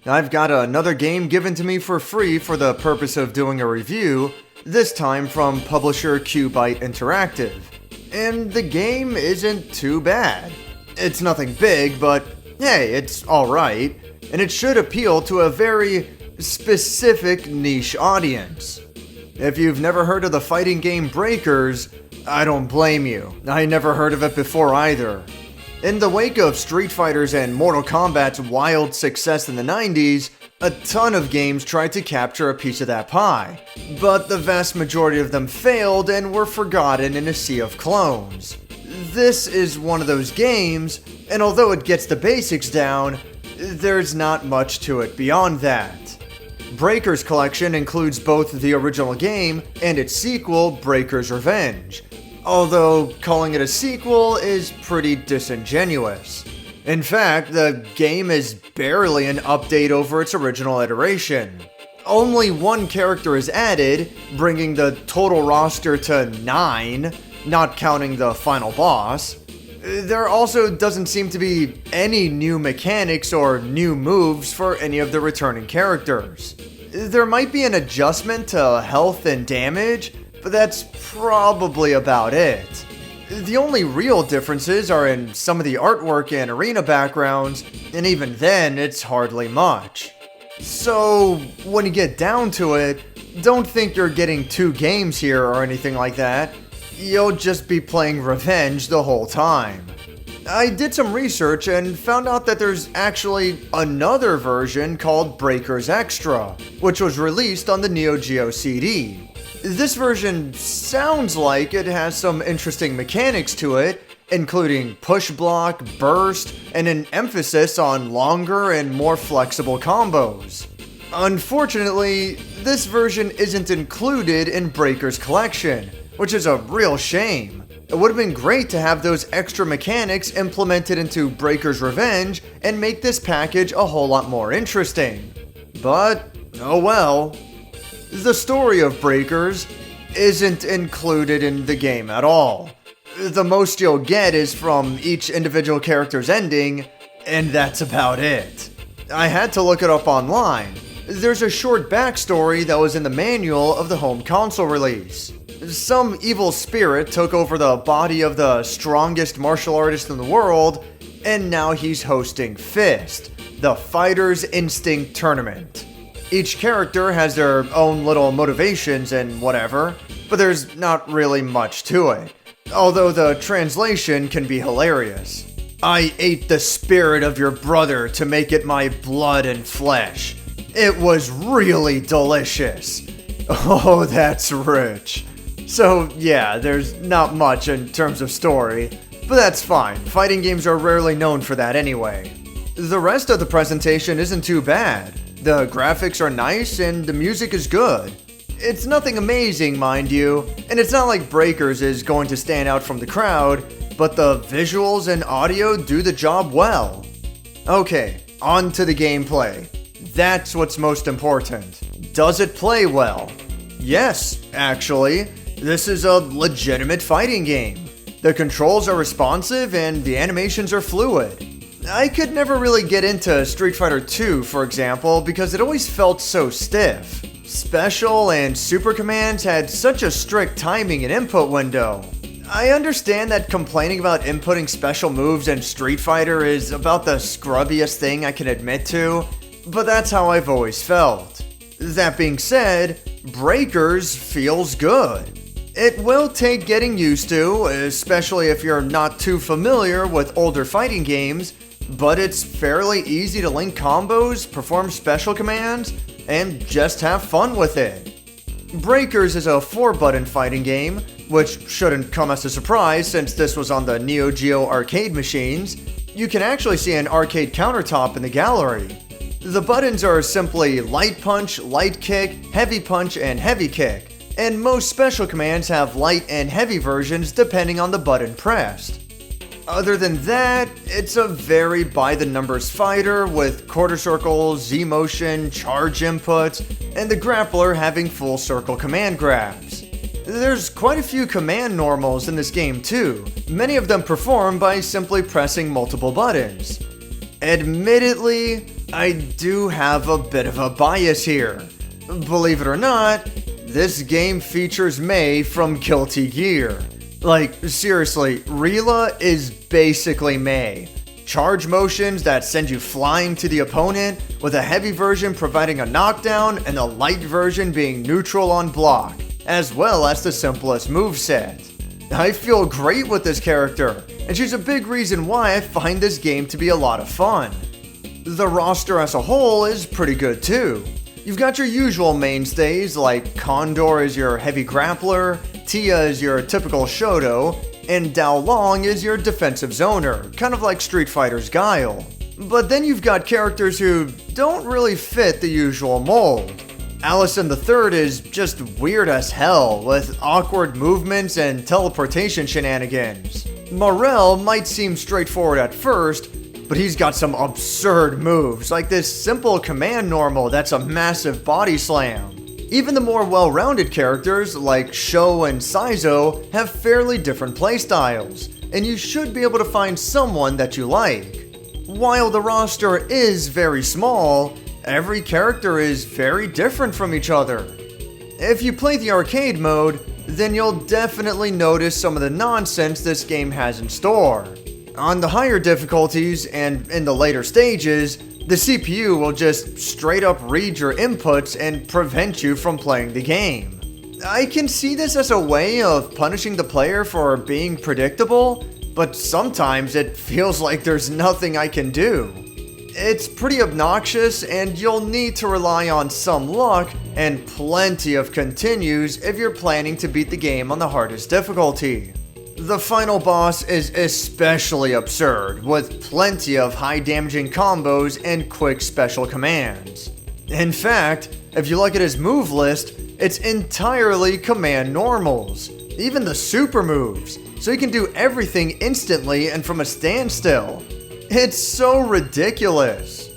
I've got another game given to me for free for the purpose of doing a review, this time from publisher QuByte Interactive. And the game isn't too bad. It's nothing big, but hey, it's alright, and it should appeal to a very specific niche audience. If you've never heard of the fighting game Breakers, I don't blame you. I never heard of it before either. In the wake of Street Fighter's and Mortal Kombat's wild success in the 90s, a ton of games tried to capture a piece of that pie, but the vast majority of them failed and were forgotten in a sea of clones. This is one of those games, and although it gets the basics down, there's not much to it beyond that. Breakers Collection includes both the original game and its sequel, Breakers Revenge, although calling it a sequel is pretty disingenuous. In fact, the game is barely an update over its original iteration. Only one character is added, bringing the total roster to 9, not counting the final boss. There also doesn't seem to be any new mechanics or new moves for any of the returning characters. There might be an adjustment to health and damage, but that's probably about it. The only real differences are in some of the artwork and arena backgrounds, and even then, it's hardly much. So, when you get down to it, don't think you're getting 2 games here or anything like that. You'll just be playing Revenge the whole time. I did some research and found out that there's actually another version called Breakers Extra, which was released on the Neo Geo CD. This version sounds like it has some interesting mechanics to it, including push block, burst, and an emphasis on longer and more flexible combos. Unfortunately, this version isn't included in Breakers Collection, which is a real shame. It would have been great to have those extra mechanics implemented into Breakers Revenge and make this package a whole lot more interesting. But, oh well. The story of Breakers isn't included in the game at all. The most you'll get is from each individual character's ending, and that's about it. I had to look it up online. There's a short backstory that was in the manual of the home console release. Some evil spirit took over the body of the strongest martial artist in the world, and now he's hosting Fist, the Fighter's Instinct Tournament. Each character has their own little motivations and whatever, but there's not really much to it. Although the translation can be hilarious. I ate the spirit of your brother to make it my blood and flesh. It was really delicious. Oh, that's rich. So yeah, there's not much in terms of story, but that's fine. Fighting games are rarely known for that anyway. The rest of the presentation isn't too bad. The graphics are nice and the music is good. It's nothing amazing, mind you, and it's not like Breakers is going to stand out from the crowd, but the visuals and audio do the job well. Okay, on to the gameplay. That's what's most important. Does it play well? Yes, actually. This is a legitimate fighting game. The controls are responsive and the animations are fluid. I could never really get into Street Fighter 2, for example, because it always felt so stiff. Special and super commands had such a strict timing and input window. I understand that complaining about inputting special moves in Street Fighter is about the scrubbiest thing I can admit to, but that's how I've always felt. That being said, Breakers feels good. It will take getting used to, especially if you're not too familiar with older fighting games, but it's fairly easy to link combos, perform special commands, and just have fun with it. Breakers is a 4-button fighting game, which shouldn't come as a surprise since this was on the Neo Geo arcade machines. You can actually see an arcade countertop in the gallery. The buttons are simply light punch, light kick, heavy punch, and heavy kick, and most special commands have light and heavy versions depending on the button pressed. Other than that, it's a very by-the-numbers fighter with quarter circle, Z-motion, charge inputs, and the grappler having full circle command grabs. There's quite a few command normals in this game too, many of them performed by simply pressing multiple buttons. Admittedly, I do have a bit of a bias here. Believe it or not, this game features Mei from Guilty Gear. Like, seriously, Rila is basically Mei. Charge motions that send you flying to the opponent, with a heavy version providing a knockdown and a light version being neutral on block, as well as the simplest moveset. I feel great with this character, and she's a big reason why I find this game to be a lot of fun. The roster as a whole is pretty good too. You've got your usual mainstays like Condor is your heavy grappler, Tia is your typical Shoto, and Dao Long is your defensive zoner, kind of like Street Fighter's Guile. But then you've got characters who don't really fit the usual mold. Allison III is just weird as hell, with awkward movements and teleportation shenanigans. Morel might seem straightforward at first, but he's got some absurd moves, like this simple command normal that's a massive body slam. Even the more well-rounded characters, like Sho and Saizo, have fairly different playstyles, and you should be able to find someone that you like. While the roster is very small, every character is very different from each other. If you play the arcade mode, then you'll definitely notice some of the nonsense this game has in store. On the higher difficulties and in the later stages, the CPU will just straight up read your inputs and prevent you from playing the game. I can see this as a way of punishing the player for being predictable, but sometimes it feels like there's nothing I can do. It's pretty obnoxious, and you'll need to rely on some luck and plenty of continues if you're planning to beat the game on the hardest difficulty. The final boss is especially absurd, with plenty of high damaging combos and quick special commands. In fact, if you look at his move list, it's entirely command normals, even the super moves, so he can do everything instantly and from a standstill. It's so ridiculous.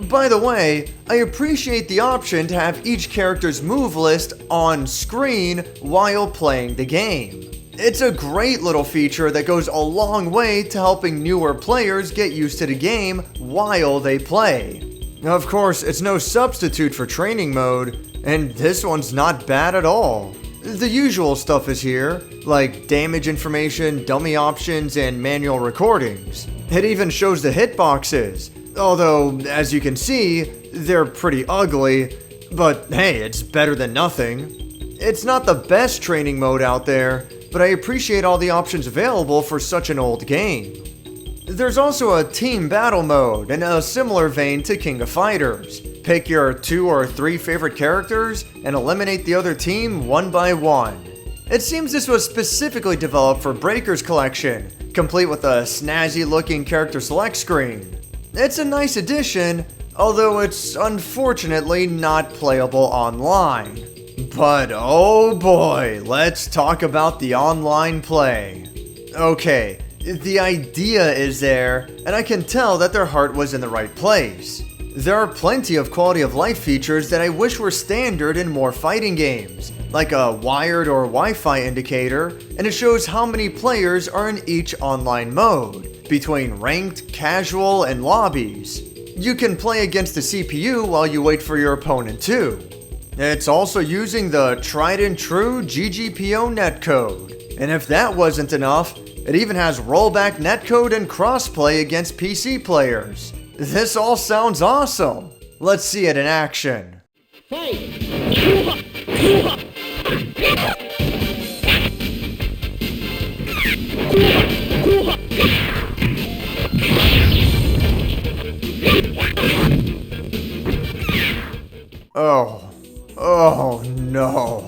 By the way, I appreciate the option to have each character's move list on screen while playing the game. It's a great little feature that goes a long way to helping newer players get used to the game while they play. Of course, it's no substitute for training mode, and this one's not bad at all. The usual stuff is here, like damage information, dummy options, and manual recordings. It even shows the hitboxes, although, as you can see, they're pretty ugly, but hey, it's better than nothing. It's not the best training mode out there, but I appreciate all the options available for such an old game. There's also a team battle mode in a similar vein to King of Fighters. Pick your 2 or 3 favorite characters and eliminate the other team one by one. It seems this was specifically developed for Breaker's Collection, complete with a snazzy looking character select screen. It's a nice addition, although it's unfortunately not playable online. But oh boy, let's talk about the online play. Okay, the idea is there, and I can tell that their heart was in the right place. There are plenty of quality of life features that I wish were standard in more fighting games, like a wired or Wi-Fi indicator, and it shows how many players are in each online mode, between ranked, casual, and lobbies. You can play against the CPU while you wait for your opponent too. It's also using the tried and true GGPO netcode. And if that wasn't enough, it even has rollback netcode and crossplay against PC players. This all sounds awesome. Let's see it in action. Oh no.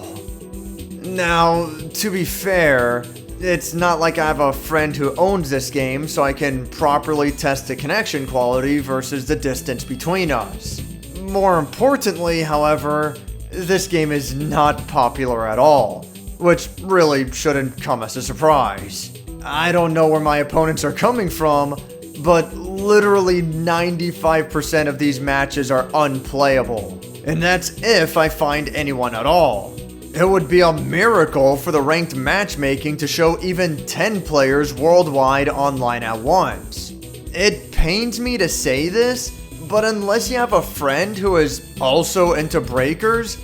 Now, to be fair, it's not like I have a friend who owns this game so I can properly test the connection quality versus the distance between us. More importantly, however, this game is not popular at all, which really shouldn't come as a surprise. I don't know where my opponents are coming from, but literally 95% of these matches are unplayable. And that's if I find anyone at all. It would be a miracle for the ranked matchmaking to show even 10 players worldwide online at once. It pains me to say this, But unless you have a friend who is also into breakers,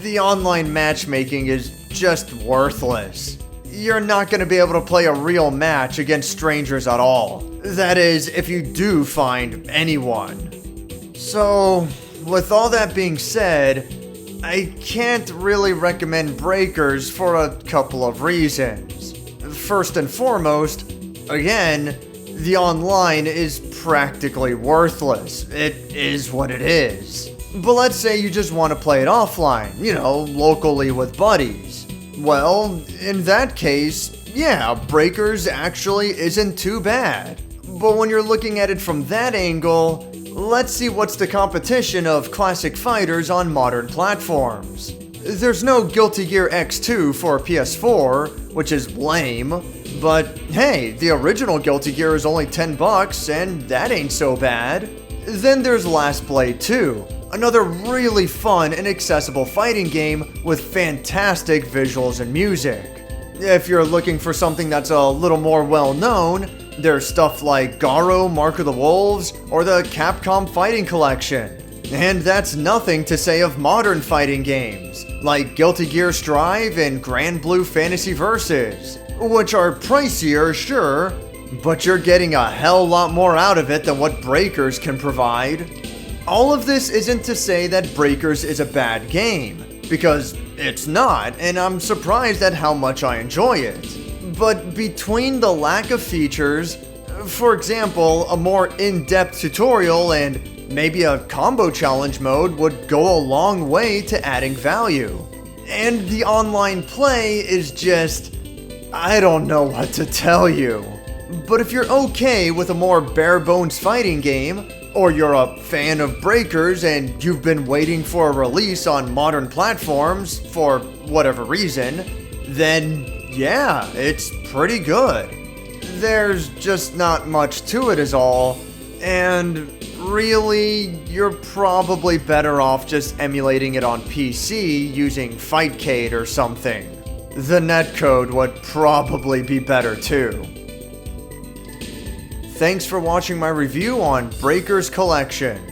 the online matchmaking is just worthless. You're not going to be able to play a real match against strangers at all. That is, if you do find anyone. So, with all that being said, I can't really recommend breakers for a couple of reasons. First and foremost, again, the online is practically worthless. It is what it is. But let's say you just want to play it offline, locally with buddies. Well, in that case, yeah, breakers actually isn't too bad. But when you're looking at it from that angle, let's see what's the competition of classic fighters on modern platforms. There's no Guilty Gear X2 for PS4, which is lame, but hey, the original Guilty Gear is only $10 and that ain't so bad. Then there's Last Blade 2, another really fun and accessible fighting game with fantastic visuals and music. If you're looking for something that's a little more well-known, there's stuff like Garo Mark of the Wolves or the Capcom Fighting Collection. And that's nothing to say of modern fighting games, like Guilty Gear Strive and Grand Blue Fantasy Versus, which are pricier, sure, but you're getting a hell lot more out of it than what Breakers can provide. All of this isn't to say that Breakers is a bad game, because it's not, and I'm surprised at how much I enjoy it. But between the lack of features, for example, a more in-depth tutorial and maybe a combo challenge mode would go a long way to adding value. And the online play is just, I don't know what to tell you. But if you're okay with a more bare-bones fighting game, or you're a fan of Breakers and you've been waiting for a release on modern platforms for whatever reason, then yeah, it's pretty good. There's just not much to it is all, and really, you're probably better off just emulating it on PC using Fightcade or something. The netcode would probably be better too. Thanks for watching my review on Breakers Collection.